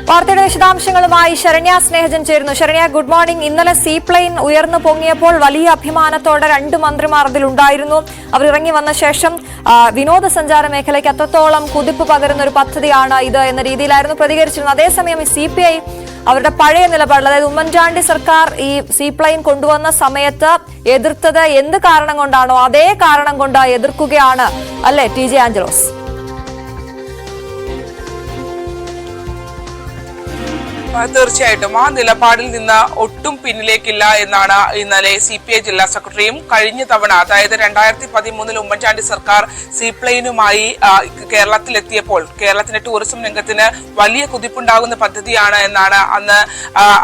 വാർത്തയുടെ വിശദാംശങ്ങളുമായി ശരണ്യ സ്നേഹജൻ ചേരുന്നു. Saranya, good morning. ഇന്നലെ സീ പ്ലെയിൻ ഉയർന്നു പൊങ്ങിയപ്പോൾ വലിയ അഭിമാനത്തോടെ 2 മന്ത്രിമാർ അതിലുണ്ടായിരുന്നു. അവർ ഇറങ്ങി വന്ന ശേഷം വിനോദസഞ്ചാര മേഖലയ്ക്ക് അത്രത്തോളം കുതിപ്പ് പകരുന്ന ഒരു പദ്ധതിയാണ് ഇത് എന്ന രീതിയിലായിരുന്നു പ്രതികരിച്ചിരുന്നത്. അതേസമയം CPI അവരുടെ പഴയ നിലപാടിൽ, അതായത് ഉമ്മൻചാണ്ടി സർക്കാർ ഈ സീ പ്ലെയിൻ കൊണ്ടുവന്ന സമയത്ത് എതിർത്തത് എന്ത് കാരണം കൊണ്ടാണോ അതേ കാരണം കൊണ്ട് എതിർക്കുകയാണ് അല്ലെ TJ ആഞ്ചലോസ്? തീർച്ചയായിട്ടും ആ നിലപാടിൽ നിന്ന് ഒട്ടും പിന്നിലേക്കില്ല എന്നാണ് ഇന്നലെ CPI ജില്ലാ സെക്രട്ടറിയും കഴിഞ്ഞ തവണ, അതായത് 2013 ഉമ്മൻചാണ്ടി സർക്കാർ സീ പ്ലെയിനുമായി കേരളത്തിലെത്തിയപ്പോൾ കേരളത്തിന്റെ ടൂറിസം രംഗത്തിന് വലിയ കുതിപ്പുണ്ടാകുന്ന പദ്ധതിയാണ് എന്നാണ് അന്ന്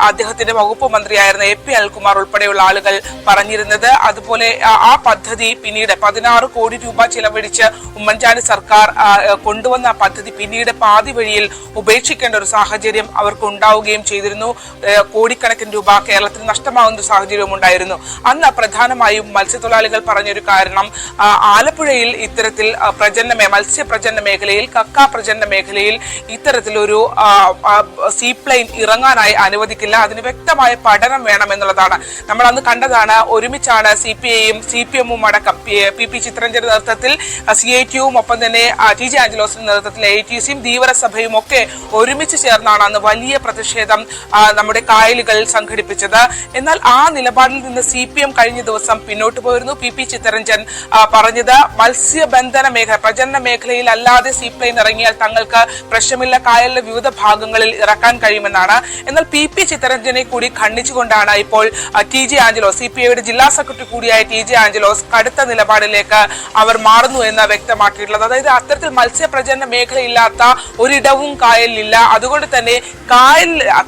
അദ്ദേഹത്തിന്റെ വകുപ്പ് മന്ത്രിയായിരുന്ന AP അനിൽകുമാർ ഉൾപ്പെടെയുള്ള ആളുകൾ പറഞ്ഞിരുന്നത്. അതുപോലെ ആ പദ്ധതി പിന്നീട് 16 കോടി രൂപ ചിലവഴിച്ച് ഉമ്മൻചാണ്ടി സർക്കാർ കൊണ്ടുവന്ന പദ്ധതി പിന്നീട് പാതി വഴിയിൽ ഉപേക്ഷിക്കേണ്ട ഒരു സാഹചര്യം അവർക്ക് ഉണ്ടാവുകയും ചെയ്തിരുന്നു. കോടിക്കണക്കിന് രൂപ കേരളത്തിന് നഷ്ടമാകുന്ന ഒരു സാഹചര്യവും ഉണ്ടായിരുന്നു. അന്ന് പ്രധാനമായും മത്സ്യത്തൊഴിലാളികൾ പറഞ്ഞൊരു കാരണം, ആലപ്പുഴയിൽ ഇത്തരത്തിൽ മത്സ്യപ്രജനന മേഖലയിൽ, കക്ക പ്രജനന മേഖലയിൽ ഇത്തരത്തിലൊരു സീ പ്ലെയിൻ ഇറങ്ങാനായി അനുവദിക്കില്ല, അതിന് വ്യക്തമായ പഠനം വേണം എന്നുള്ളതാണ്. നമ്മൾ അന്ന് കണ്ടതാണ്. ഒരുമിച്ചാണ് CPIയും CPMും അടക്കം PP ചിത്രഞ്ജന്റെ നേതൃത്വത്തിൽ CITUവും ഒപ്പം തന്നെ TJ ആഞ്ചലോസിന്റെ നേതൃത്വത്തിൽ AITCയും ധീവരസഭയും ഒക്കെ ഒരുമിച്ച് ചേർന്നാണ് അന്ന് വലിയ പ്രതിഷേധം നമ്മുടെ കായലുകളിൽ സംഘടിപ്പിച്ചത്. എന്നാൽ ആ നിലപാടിൽ നിന്ന് CPM കഴിഞ്ഞ ദിവസം പിന്നോട്ട് പോയിരുന്നു. PP ചിത്തരഞ്ജൻ പറഞ്ഞത് മത്സ്യബന്ധന മേഖല, പ്രജനന മേഖലയിൽ അല്ലാതെ സീ പ്ലെയിൻ ഇറങ്ങിയാൽ തങ്ങൾക്ക് പ്രശ്നമില്ല, കായലിലെ വിവിധ ഭാഗങ്ങളിൽ ഇറക്കാൻ കഴിയുമെന്നാണ്. എന്നാൽ PP ചിത്തരഞ്ജനെ കൂടി ഖണ്ഡിച്ചുകൊണ്ടാണ് ഇപ്പോൾ TJ ആഞ്ചലോസ്, CPIയുടെ ജില്ലാ സെക്രട്ടറി കൂടിയായ TJ ആഞ്ചലോസ് കടുത്ത നിലപാടിലേക്ക് അവർ മാറുന്നു എന്ന് വ്യക്തമാക്കിയിട്ടുള്ളത്. അതായത് അത്തരത്തിൽ മത്സ്യപ്രജനന മേഖലയില്ലാത്ത ഒരിടവും കായലിലില്ല. അതുകൊണ്ട് തന്നെ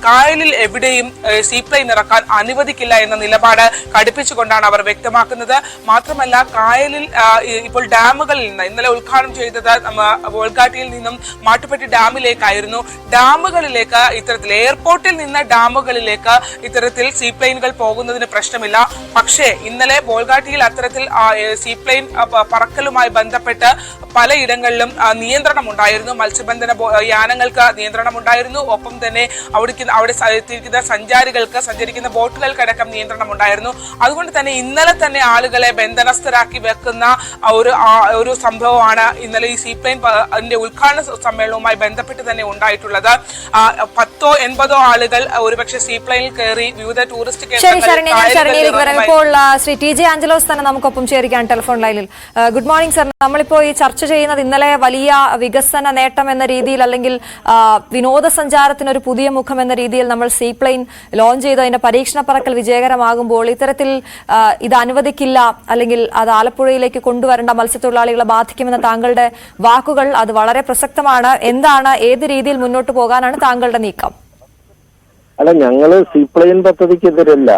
കായലിൽ എവിടെയും സീ പ്ലെയിൻ ഇറക്കാൻ അനുവദിക്കില്ല എന്ന നിലപാട് കടുപ്പിച്ചുകൊണ്ടാണ് അവർ വ്യക്തമാക്കുന്നത്. മാത്രമല്ല, കായലിൽ ഇപ്പോൾ ഡാമുകളിൽ നിന്ന്, ഇന്നലെ ഉദ്ഘാടനം ചെയ്തത് ബോൾഗാട്ടിയിൽ നിന്നും മാട്ടുപ്പെട്ടി ഡാമിലേക്കായിരുന്നു. ഡാമുകളിലേക്ക് ഇത്തരത്തിൽ എയർപോർട്ടിൽ നിന്ന് ഡാമുകളിലേക്ക് ഇത്തരത്തിൽ സീ പ്ലെയിനുകൾ പോകുന്നതിന് പ്രശ്നമില്ല. പക്ഷേ ഇന്നലെ ബോൾഗാട്ടിയിൽ അത്തരത്തിൽ സീ പ്ലെയിൻ പറക്കലുമായി ബന്ധപ്പെട്ട് പലയിടങ്ങളിലും നിയന്ത്രണം ഉണ്ടായിരുന്നു. മത്സ്യബന്ധന യാനങ്ങൾക്ക് നിയന്ത്രണം ഉണ്ടായിരുന്നു. ഒപ്പം തന്നെ അവിടെ സഞ്ചരിക്കുന്ന ബോട്ടുകൾക്കടക്കം നിയന്ത്രണം ഉണ്ടായിരുന്നു. അതുകൊണ്ട് തന്നെ ഇന്നലെ തന്നെ ആളുകളെ ബന്ധനസ്ഥരാക്കി വെക്കുന്ന ഒരു സംഭവമാണ് ഇന്നലെ ഈ സീ പ്ലെയിൻ ഉദ്ഘാടന സമ്മേളനവുമായി ബന്ധപ്പെട്ട് തന്നെ ഉണ്ടായിട്ടുള്ളത്. 10ഓ 80ഓ ആളുകൾ ഒരുപക്ഷെ സീ പ്ലെയിനിൽ കയറി വിവിധ ടൂറിസ്റ്റ് കേന്ദ്രങ്ങളിൽ. ഇപ്പോൾ ശ്രീ TJ ആഞ്ചലോസ് തന്നെ നമുക്കൊപ്പം ചേരുകയാണ് ടെലിഫോൺ ലൈനിൽ. Good morning sir. നമ്മളിപ്പോ ഈ ചർച്ച ചെയ്യുന്നത് ഇന്നലെ വലിയ വികസന നേട്ടം എന്ന രീതിയിൽ, അല്ലെങ്കിൽ വിനോദസഞ്ചാരത്തിനൊരു പുതിയ മുഖം എന്ന രീതിയിൽ നമ്മൾ സീ പ്ലെയിൻ ലോഞ്ച് ചെയ്ത് അതിന്റെ പരീക്ഷണ പറക്കൽ വിജയകരമാകുമ്പോൾ ഇത്തരത്തിൽ ഇത് അനുവദിക്കില്ല, അല്ലെങ്കിൽ അത് ആലപ്പുഴയിലേക്ക് കൊണ്ടുവരേണ്ട, മത്സ്യത്തൊഴിലാളികളെ ബാധിക്കുമെന്ന താങ്കളുടെ വാക്കുകൾ അത് വളരെ പ്രസക്തമാണ്. എന്താണ്, ഏത് രീതിയിൽ മുന്നോട്ട് പോകാനാണ് താങ്കളുടെ നീക്കം? അല്ല, ഞങ്ങള് സീ പ്ലെയിൻ പദ്ധതിക്കെതിരല്ല.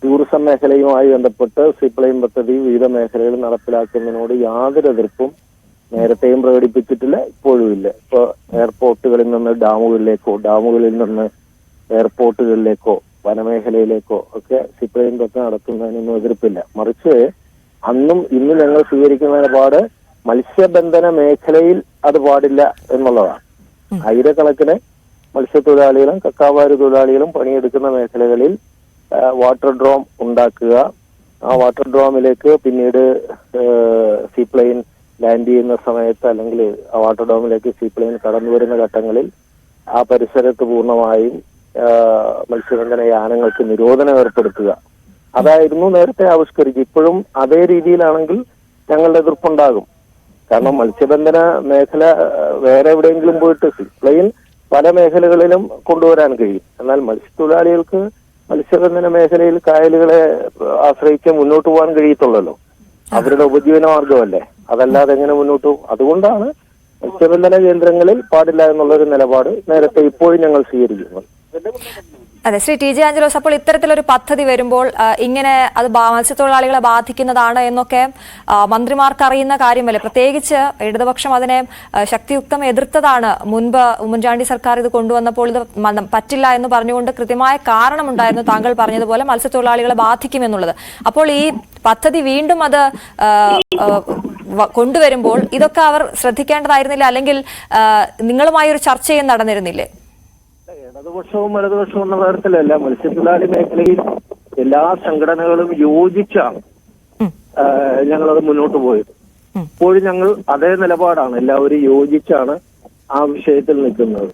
ടൂറിസം മേഖലയുമായി ബന്ധപ്പെട്ട് സീ പ്ലെയിൻ പദ്ധതി വിവിധ മേഖലകളിൽ നടപ്പിലാക്കുന്നതിനോട് യാതൊരു എതിർപ്പും നേരത്തെയും പ്രകടിപ്പിച്ചിട്ടില്ല, ഇപ്പോഴും ഇല്ല. ഇപ്പൊ എയർപോർട്ടുകളിൽ നിന്ന് ഡാമുകളിലേക്കോ, ഡാമുകളിൽ നിന്ന് എയർപോർട്ടുകളിലേക്കോ, വനമേഖലയിലേക്കോ ഒക്കെ സീ പ്ലെയിൻ പദ്ധതി നടത്തുന്നതിനൊന്നും എതിർപ്പില്ല. മറിച്ച് അന്നും ഇന്നും ഞങ്ങൾ സ്വീകരിക്കുന്ന നിലപാട് മത്സ്യബന്ധന മേഖലയിൽ അത് പാടില്ല എന്നുള്ളതാണ്. ആയിരക്കണക്കിന് മത്സ്യത്തൊഴിലാളികളും കക്കാവാര് തൊഴിലാളികളും പണിയെടുക്കുന്ന മേഖലകളിൽ വാട്ടർ ഡ്രോം ഉണ്ടാക്കുക, ആ വാട്ടർ ഡ്രോമിലേക്ക് പിന്നീട് സീ പ്ലെയിൻ ലാൻഡ് ചെയ്യുന്ന സമയത്ത്, അല്ലെങ്കിൽ ആ വാട്ടർ ഡ്രോമിലേക്ക് സീ പ്ലെയിൻ കടന്നു വരുന്ന ഘട്ടങ്ങളിൽ ആ പരിസരത്ത് പൂർണ്ണമായും മത്സ്യബന്ധന യാനങ്ങൾക്ക് നിരോധനം ഏർപ്പെടുത്തുക, അതായിരുന്നു നേരത്തെ ആവിഷ്കരിച്ചു. ഇപ്പോഴും അതേ രീതിയിലാണെങ്കിൽ ഞങ്ങളുടെ എതിർപ്പുണ്ടാകും. കാരണം മത്സ്യബന്ധന മേഖല വേറെ എവിടെയെങ്കിലും പോയിട്ട് സീ പ്ലെയിൻ പല മേഖലകളിലും കൊണ്ടുവരാൻ കഴിയും. എന്നാൽ മത്സ്യത്തൊഴിലാളികൾക്ക് മത്സ്യബന്ധന മേഖലയിൽ കായലുകളെ ആശ്രയിച്ച് മുന്നോട്ട് പോകാൻ കഴിയത്തുള്ളല്ലോ. അവരുടെ ഉപജീവന മാർഗമല്ലേ, അതല്ലാതെ എങ്ങനെ മുന്നോട്ട് പോകും? അതുകൊണ്ടാണ് മത്സ്യബന്ധന കേന്ദ്രങ്ങളിൽ പാടില്ല എന്നുള്ളൊരു നിലപാട് നേരത്തെ ഇപ്പോഴും ഞങ്ങൾ സ്വീകരിക്കുന്നത്. അതെ, ശ്രീ TJ ആഞ്ചലോസ്, അപ്പോൾ ഇത്തരത്തിലൊരു പദ്ധതി വരുമ്പോൾ ഇങ്ങനെ അത് മത്സ്യത്തൊഴിലാളികളെ ബാധിക്കുന്നതാണ് എന്നൊക്കെ മന്ത്രിമാർക്ക് അറിയുന്ന കാര്യമല്ലേ? പ്രത്യേകിച്ച് ഇടതുപക്ഷം അതിനെ ശക്തിയുക്തം എതിർത്തതാണ്. മുൻപ് ഉമ്മൻചാണ്ടി സർക്കാർ ഇത് കൊണ്ടുവന്നപ്പോൾ ഇത് പറ്റില്ല എന്ന് പറഞ്ഞുകൊണ്ട് കൃത്യമായ കാരണമുണ്ടായിരുന്നു, താങ്കൾ പറഞ്ഞതുപോലെ മത്സ്യത്തൊഴിലാളികളെ ബാധിക്കുമെന്നുള്ളത്. അപ്പോൾ ഈ പദ്ധതി വീണ്ടും അത് കൊണ്ടുവരുമ്പോൾ ഇതൊക്കെ അവർ ശ്രദ്ധിക്കേണ്ടതായിരുന്നില്ല, അല്ലെങ്കിൽ നിങ്ങളുമായി ഒരു ചർച്ചയും നടന്നിരുന്നില്ലേ? ഇടതുപക്ഷവും വലതുപക്ഷവും എന്ന തരത്തിലല്ല, മത്സ്യത്തൊഴിലാളി മേഖലയിൽ എല്ലാ സംഘടനകളും യോജിച്ചാണ് ഞങ്ങളത് മുന്നോട്ട് പോയത്. ഇപ്പോഴും ഞങ്ങൾ അതേ നിലപാടാണ്, എല്ലാവരും യോജിച്ചാണ് ആ വിഷയത്തിൽ നിൽക്കുന്നത്.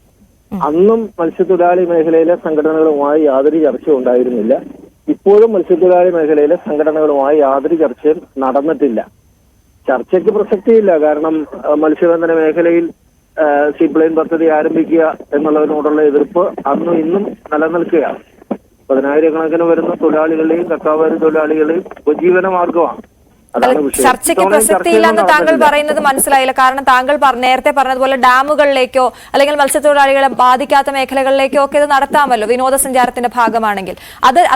അന്നും മത്സ്യത്തൊഴിലാളി മേഖലയിലെ സംഘടനകളുമായി യാതൊരു ചർച്ചയും ഉണ്ടായിരുന്നില്ല. ഇപ്പോഴും മത്സ്യത്തൊഴിലാളി മേഖലയിലെ സംഘടനകളുമായി യാതൊരു ചർച്ചയും നടന്നിട്ടില്ല. ചർച്ചയ്ക്ക് പ്രസക്തിയില്ല. കാരണം മത്സ്യബന്ധന മേഖലയിൽ സീപ്ലെയിൻ പദ്ധതി ആരംഭിക്കുക എന്നുള്ളതിനോടുള്ള എതിർപ്പ് അന്നും ഇന്നും നിലനിൽക്കുകയാണ്. 10,000-കണക്കിന് വരുന്ന തൊഴിലാളികളെയും കക്കാവാരി തൊഴിലാളികളെയും ഉപജീവന മാർഗമാണ്. ചർച്ചയ്ക്ക് പ്രസക്തിയില്ലെന്ന് താങ്കൾ പറയുന്നത് മനസ്സിലായില്ല. കാരണം താങ്കൾ നേരത്തെ പറഞ്ഞതുപോലെ ഡാമുകളിലേക്കോ അല്ലെങ്കിൽ മത്സ്യത്തൊഴിലാളികളെ ബാധിക്കാത്ത മേഖലകളിലേക്കോ ഒക്കെ ഇത് നടത്താമല്ലോ, വിനോദസഞ്ചാരത്തിന്റെ ഭാഗമാണെങ്കിൽ.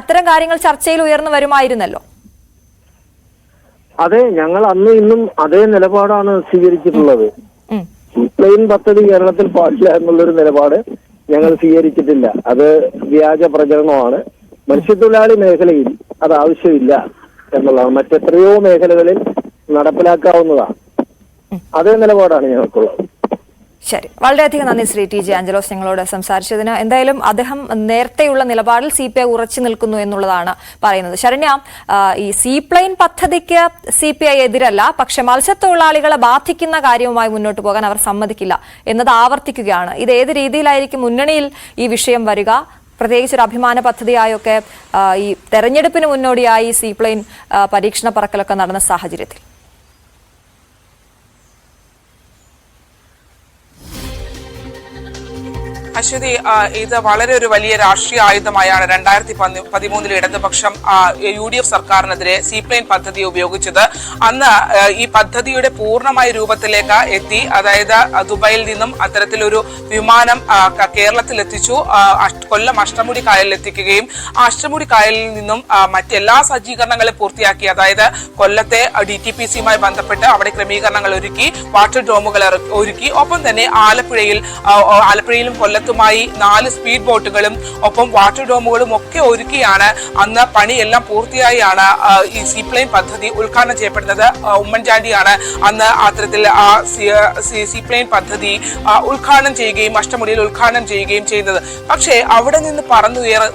അത്തരം കാര്യങ്ങൾ ചർച്ചയിൽ ഉയർന്നു വരുമായിരുന്നല്ലോ. അതെ, ഞങ്ങൾ അന്നും ഇന്നും അതേ നിലപാടാണ് സ്വീകരിച്ചിട്ടുള്ളത്. സീപ്ലെയിൻ പദ്ധതി കേരളത്തിൽ പാടില്ല എന്നുള്ളൊരു നിലപാട് ഞങ്ങൾ സ്വീകരിച്ചിട്ടില്ല. അത് വ്യാജ പ്രചരണമാണ്. മത്സ്യത്തൊഴിലാളി മേഖലയിൽ അത് ആവശ്യമില്ല എന്നുള്ളതാണ്. മറ്റെത്രയോ മേഖലകളിൽ നടപ്പിലാക്കാവുന്നതാണ്. അതേ നിലപാടാണ് ഞങ്ങൾക്കുള്ളത്. ശരി, വളരെയധികം നന്ദി ശ്രീ ടി ജെ ആഞ്ചലോസ് ഞങ്ങളോട് സംസാരിച്ചതിന്. എന്തായാലും അദ്ദേഹം നേരത്തെയുള്ള നിലപാടിൽ CPI ഉറച്ചു നിൽക്കുന്നു എന്നുള്ളതാണ് പറയുന്നത്. ശരണ്യ, ഈ സീപ്ലെയിൻ പദ്ധതിക്ക് CPI എതിരല്ല, പക്ഷെ മത്സ്യത്തൊഴിലാളികളെ ബാധിക്കുന്ന കാര്യവുമായി മുന്നോട്ട് പോകാൻ അവർ സമ്മതിക്കില്ല എന്നത് ആവർത്തിക്കുകയാണ്. ഇത് ഏത് രീതിയിലായിരിക്കും മുന്നണിയിൽ ഈ വിഷയം വരിക? പ്രത്യേകിച്ച് ഒരു അഭിമാന പദ്ധതിയായൊക്കെ ഈ തെരഞ്ഞെടുപ്പിന് മുന്നോടിയായി സീപ്ലെയിൻ പരീക്ഷണ പറക്കലൊക്കെ നടന്ന സാഹചര്യത്തിൽ അശ്വതി, ഇത് വളരെ ഒരു വലിയ രാഷ്ട്രീയ ആയുധമായാണ് 2013 ഇടതുപക്ഷം UDF സർക്കാരിനെതിരെ സീപ്ലെയിൻ പദ്ധതി ഉപയോഗിച്ചത്. അന്ന് ഈ പദ്ധതിയുടെ പൂർണ്ണമായ രൂപത്തിലേക്ക് എത്തി. അതായത് ദുബായിൽ നിന്നും അത്തരത്തിലൊരു വിമാനം കേരളത്തിൽ എത്തിച്ചു, കൊല്ലം അഷ്ടമുടി കായലിൽ എത്തിക്കുകയും അഷ്ടമുടി കായലിൽ നിന്നും മറ്റെല്ലാ സജ്ജീകരണങ്ങളും പൂർത്തിയാക്കി. അതായത് കൊല്ലത്തെ DTPCയുമായി ബന്ധപ്പെട്ട് അവിടെ ക്രമീകരണങ്ങൾ ഒരുക്കി, വാട്ടർ ഡോമുകൾ ഒരുക്കി. ഒപ്പം തന്നെ ആലപ്പുഴയിലും കൊല്ലത്തുമായി 4 സ്പീഡ് ബോട്ടുകളും ഒപ്പം വാട്ടർ ഡോമുകളും ഒക്കെ ഒരുക്കിയാണ് അന്ന് പണിയെല്ലാം പൂർത്തിയായാണ് ഈ സീപ്ലെയിൻ പദ്ധതി ഉദ്ഘാടനം ചെയ്യപ്പെടുന്നത്. ഉമ്മൻചാണ്ടിയാണ് അന്ന് അത്തരത്തിൽ സീപ്ലെയിൻ പദ്ധതി ഉദ്ഘാടനം ചെയ്യുകയും അഷ്ടമുടിയിൽ ഉദ്ഘാടനം ചെയ്യുകയും ചെയ്യുന്നത്. പക്ഷേ അവിടെ നിന്ന്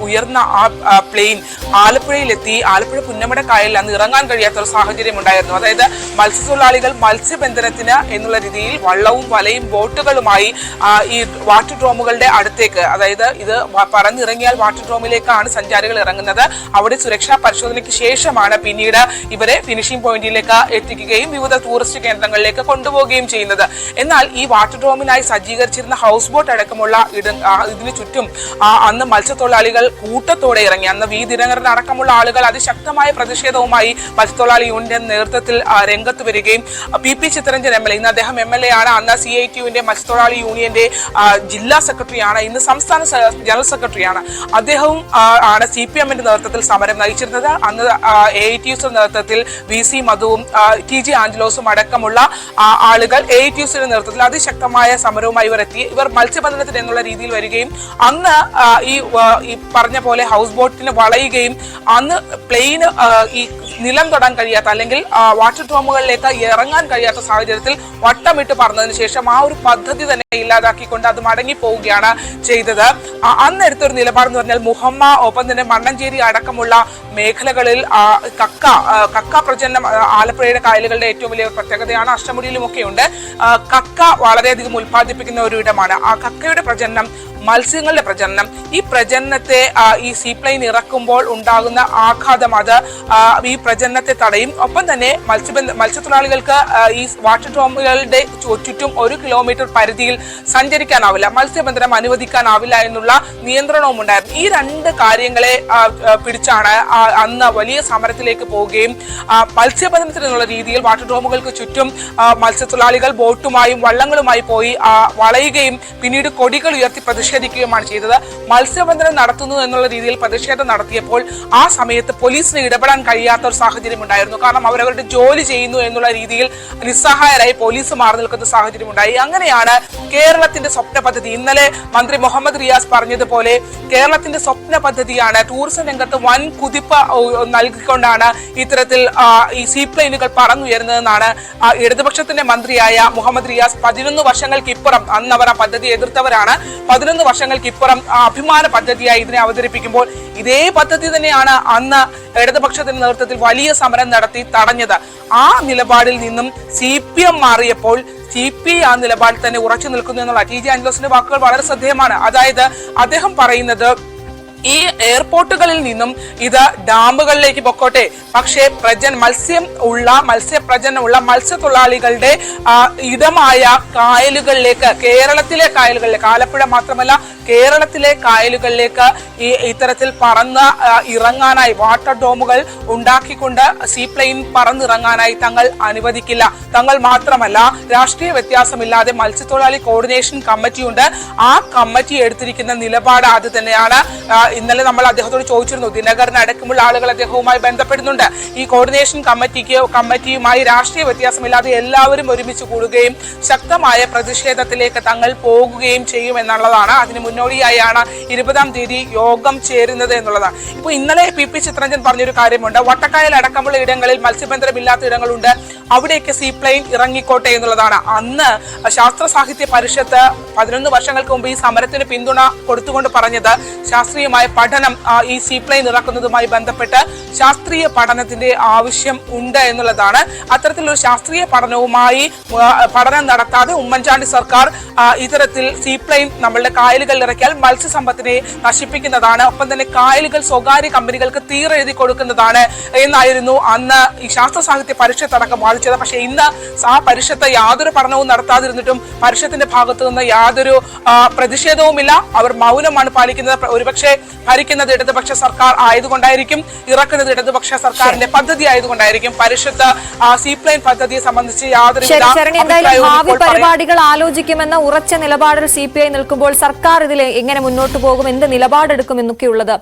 ഉയർന്ന ആ പ്ലെയിൻ ആലപ്പുഴയിലെത്തി. ആലപ്പുഴ പുന്നമട കായലിൽ അന്ന് ഇറങ്ങാൻ കഴിയാത്ത ഒരു സാഹചര്യം ഉണ്ടായിരുന്നു. അതായത് മത്സ്യത്തൊഴിലാളികൾ മത്സ്യബന്ധനത്തിന് എന്നുള്ള രീതിയിൽ വള്ളവും വലയും ബോട്ടുകളുമായി ഈ വാട്ടർ ഡ്രോമുകളുടെ അടുത്തേക്ക്, അതായത് ഇത് പറന്നിറങ്ങിയാൽ വാട്ടർ ഡ്രോമിലേക്കാണ് സഞ്ചാരികൾ ഇറങ്ങുന്നത്. അവിടെ സുരക്ഷാ പരിശോധനയ്ക്ക് ശേഷമാണ് പിന്നീട് ഇവരെ ഫിനിഷിംഗ് പോയിന്റിലേക്ക് എത്തിക്കുകയും വിവിധ ടൂറിസ്റ്റ് കേന്ദ്രങ്ങളിലേക്ക് കൊണ്ടുപോവുകയും ചെയ്യുന്നത്. എന്നാൽ ഈ വാട്ടർ ഡ്രോമിനായി സജ്ജീകരിച്ചിരുന്ന ഹൗസ് ബോട്ട് അടക്കമുള്ള ഇതിനു ചുറ്റും അന്ന് മത്സ്യത്തൊഴിലാളികൾ കൂട്ടത്തോടെ ഇറങ്ങി. അന്ന് വി ദിനകരൻ അടക്കമുള്ള ആളുകൾ അതിശക്തമായ പ്രതിഷേധവുമായി മത്സ്യത്തൊഴിലാളി യൂണിയന്റെ നേതൃത്വത്തിൽ രംഗത്ത് വരികയും PP ചിത്തരഞ്ജൻ MLA, ഇന്ന് അദ്ദേഹം MLA ആണ്, അന്ന് CITUവിന്റെ മത്സ്യത്തൊഴിലാളി യൂണിയന്റെ ജില്ലാ സെക്രട്ടറിയാണ്, ഇന്ന് സംസ്ഥാന ജനറൽ സെക്രട്ടറിയാണ്. അദ്ദേഹവും ആണ് CPMന്റെ നേതൃത്വത്തിൽ സമരം നയിച്ചിരുന്നത്. അന്ന് AITUS നേതൃത്വത്തിൽ VC മധുവും TJ ആഞ്ചലോസും അടക്കമുള്ള ആളുകൾ AITUSന്റെ നേതൃത്വത്തിൽ അതിശക്തമായ സമരവുമായി ഇവർ എത്തി. ഇവർ മത്സ്യബന്ധനത്തിന് എന്നുള്ള രീതിയിൽ വരികയും അന്ന് ഈ പറഞ്ഞ പോലെ ഹൗസ് ബോട്ടിന് വളയുകയും അന്ന് പ്ലെയിന് ഈ നിലം തൊടാൻ കഴിയാത്ത അല്ലെങ്കിൽ വാട്ടർ ഡ്രോമുകളിലേക്ക് ഇറങ്ങാൻ കഴിയാത്ത സാഹചര്യത്തിൽ വട്ടമിട്ട് പറഞ്ഞതിന് ശേഷം ആ ഒരു പദ്ധതി തന്നെ ഇല്ലാതാക്കിക്കൊണ്ട് അത് മടങ്ങിപ്പോവുകയാണ് ചെയ്തത്. അന്ന് എടുത്തൊരു നിലപാടെന്ന് പറഞ്ഞാൽ മുഹമ്മ, ഒപ്പം തന്നെ മണ്ണഞ്ചേരി അടക്കമുള്ള മേഖലകളിൽ കക്ക പ്രജനനം ആലപ്പുഴയുടെ കായലുകളുടെ ഏറ്റവും വലിയ പ്രത്യേകതയാണ്. അഷ്ടമുടിയിലുമൊക്കെയുണ്ട്. കക്ക വളരെയധികം ഉൽപ്പാദിപ്പിക്കുന്ന ഒരു ഇടമാണ്. ആ കക്കയുടെ പ്രജനനം, മത്സ്യങ്ങളുടെ പ്രജനനം, ഈ പ്രജനനത്തെ ഈ സീപ്ലെയിൻ ഇറക്കുമ്പോൾ ഉണ്ടാകുന്ന ആഘാതം അത് ഈ പ്രജനനത്തെ തടയും. ഒപ്പം തന്നെ മത്സ്യത്തൊഴിലാളികൾക്ക് ഈ വാട്ടർ ഡ്രോമുകളുടെ ചുറ്റും 1 കിലോമീറ്റർ പരിധിയിൽ സഞ്ചരിക്കാനാവില്ല, മത്സ്യബന്ധനം അനുവദിക്കാനാവില്ല എന്നുള്ള നിയന്ത്രണവും ഉണ്ടായിരുന്നു. ഈ 2 കാര്യങ്ങളെ പിടിച്ചാണ് അന്ന് വലിയ സമരത്തിലേക്ക് പോവുകയും മത്സ്യബന്ധനത്തിന് എന്നുള്ള രീതിയിൽ വാട്ടർ ഡ്രോമുകൾക്ക് ചുറ്റും മത്സ്യത്തൊഴിലാളികൾ ബോട്ടുമായും വള്ളങ്ങളുമായി പോയി വളയുകയും പിന്നീട് കൊടികൾ ഉയർത്തി പ്രതിഷേധിക്കുകയുമാണ് ചെയ്തത്. മത്സ്യബന്ധനം നടത്തുന്നു എന്നുള്ള രീതിയിൽ പ്രതിഷേധം നടത്തിയപ്പോൾ ആ സമയത്ത് പോലീസിന് ഇടപെടാൻ കഴിയാത്ത ഒരു സാഹചര്യം ഉണ്ടായിരുന്നു. കാരണം അവരവരുടെ ജോലി ചെയ്യുന്നു എന്നുള്ള രീതിയിൽ നിസ്സഹായരായി പോലീസ് മാറി നിൽക്കുന്ന സാഹചര്യം ഉണ്ടായി. അങ്ങനെയാണ് കേരളത്തിന്റെ സ്വപ്ന പദ്ധതി, ഇന്നലെ മന്ത്രി മുഹമ്മദ് റിയാസ് പറഞ്ഞതുപോലെ കേരളത്തിന്റെ സ്വപ്ന പദ്ധതിയാണ്, ടൂറിസം രംഗത്ത് വൻ കുതിപ്പ് നൽകിക്കൊണ്ടാണ് ഇത്തരത്തിൽ ഈ സീപ്ലെയിനുകൾ പറന്നുയരുന്നതെന്നാണ് ഇടതുപക്ഷത്തിന്റെ മന്ത്രിയായ മുഹമ്മദ് റിയാസ് 11 വർഷങ്ങൾക്ക് ഇപ്പുറം, അന്ന് അവർ ആ പദ്ധതി എതിർത്തവരാണ്, 11 11 വർഷങ്ങൾക്കിപ്പുറം അഭിമാന പദ്ധതിയായി ഇതിനെ അവതരിപ്പിക്കുമ്പോൾ ഇതേ പദ്ധതി തന്നെയാണ് അന്ന് ഇടതുപക്ഷത്തിന്റെ നേതൃത്വത്തിൽ വലിയ സമരം നടത്തി തടഞ്ഞത്. ആ നിലപാടിൽ നിന്നും CPM മാറിയപ്പോൾ CPI ആ നിലപാടിൽ തന്നെ ഉറച്ചു നിൽക്കുന്നു എന്നുള്ള TJ ആഞ്ചലോസിന്റെ വാക്കുകൾ വളരെ ശ്രദ്ധേയമാണ്. അതായത് അദ്ദേഹം പറയുന്നത് ഈ എയർപോർട്ടുകളിൽ നിന്നും ഇത് ഡാമുകളിലേക്ക് പൊക്കോട്ടെ, പക്ഷേ മത്സ്യപ്രജനമുള്ള മത്സ്യത്തൊഴിലാളികളുടെ ഇടമായ കായലുകളിലേക്ക്, കേരളത്തിലെ കായലുകളിലേക്ക്, ആലപ്പുഴ മാത്രമല്ല കേരളത്തിലെ കായലുകളിലേക്ക് ഇത്തരത്തിൽ പറന്ന് ഇറങ്ങാനായി വാട്ടർ ഡോമുകൾ ഉണ്ടാക്കിക്കൊണ്ട് സീപ്ലെയിൻ പറന്നിറങ്ങാനായി തങ്ങൾ അനുവദിക്കില്ല. തങ്ങൾ മാത്രമല്ല, രാഷ്ട്രീയ വ്യത്യാസമില്ലാതെ മത്സ്യത്തൊഴിലാളി കോർഡിനേഷൻ കമ്മിറ്റിയുണ്ട്. ആ കമ്മിറ്റി എടുത്തിരിക്കുന്ന നിലപാട് അത് തന്നെയാണ്. ഇന്നലെ നമ്മൾ അദ്ദേഹത്തോട് ചോദിച്ചിരുന്നു, ദിനകരൻ അടക്കമുള്ള ആളുകൾ അദ്ദേഹവുമായി ബന്ധപ്പെടുന്നുണ്ട്. ഈ കോർഡിനേഷൻ കമ്മിറ്റിയുമായി രാഷ്ട്രീയ വ്യത്യാസമില്ലാതെ എല്ലാവരും ഒരുമിച്ച് കൂടുകയും ശക്തമായ പ്രതിഷേധത്തിലേക്ക് തങ്ങൾ പോകുകയും ചെയ്യുമെന്നുള്ളതാണ്. അതിന് മുന്നോടിയായാണ് 20-ാം തീയതി യോഗം ചേരുന്നത് എന്നുള്ളതാണ്. ഇപ്പൊ ഇന്നലെ PP ചിത്രരഞ്ജൻ പറഞ്ഞൊരു കാര്യമുണ്ട്, വട്ടക്കായൽ അടക്കമുള്ള ഇടങ്ങളിൽ മത്സ്യബന്ധനമില്ലാത്ത ഇടങ്ങളുണ്ട്, അവിടേക്ക് സീപ്ലെയിൻ ഇറങ്ങിക്കോട്ടെ എന്നുള്ളതാണ്. അന്ന് ശാസ്ത്ര സാഹിത്യ പരിഷത്ത് 11 വർഷങ്ങൾക്ക് മുമ്പ് ഈ സമരത്തിന് പിന്തുണ കൊടുത്തുകൊണ്ട് പറഞ്ഞത് ശാസ്ത്രീയമായ പഠനം ഈ സീപ്ലെയിൻ ഇറക്കുന്നതുമായി ബന്ധപ്പെട്ട് ശാസ്ത്രീയ പഠനത്തിന്റെ ആവശ്യം ഉണ്ട് എന്നുള്ളതാണ്. അത്തരത്തിലൊരു ശാസ്ത്രീയ പഠനം നടത്താതെ ഉമ്മൻചാണ്ടി സർക്കാർ ഇത്തരത്തിൽ സീപ്ലെയിൻ നമ്മളുടെ കായലുകളിൽ ഇറക്കിയാൽ മത്സ്യസമ്പത്തിനെ നശിപ്പിക്കുന്നതാണ്, ഒപ്പം തന്നെ കായലുകൾ സ്വകാര്യ കമ്പനികൾക്ക് തീരെഴുതി കൊടുക്കുന്നതാണ് എന്നായിരുന്നു അന്ന് ഈ ശാസ്ത്ര സാഹിത്യ പരിഷത്ത് അടക്കം വാദിച്ചത്. പക്ഷെ ഇന്ന് ആ പരിഷത്ത് യാതൊരു പഠനവും നടത്താതിരുന്നിട്ടും പരിഷത്തിന്റെ ഭാഗത്തു നിന്ന് യാതൊരു പ്രതിഷേധവുമില്ല. അവർ മൗനമാണ് പാലിക്കുന്നത്. ഒരുപക്ഷെ ഭരിക്കുന്നത് ഇടതുപക്ഷ സർക്കാർ ആയതുകൊണ്ടായിരിക്കും, ഇറക്കുന്നത് ഇടതുപക്ഷ സർക്കാരിന്റെ പദ്ധതി ആയതുകൊണ്ടായിരിക്കും. പരിഷത്ത് സീപ്ലെയിൻ പദ്ധതിയെ സംബന്ധിച്ച് യാതൊരു ഭാവി പരിപാടികൾ ആലോചിക്കുമെന്ന ഉറച്ച നിലപാടിൽ CPI നിൽക്കുമ്പോൾ സർക്കാർ ഇതിൽ എങ്ങനെ മുന്നോട്ട് പോകും, എന്ത് നിലപാടെടുക്കും എന്നൊക്കെയുള്ളത്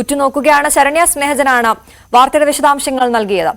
ഉറ്റുനോക്കുകയാണ്. ശരണ്യ സ്നേഹജനാണ് വാർത്തയുടെ വിശദാംശങ്ങൾ നൽകിയത്.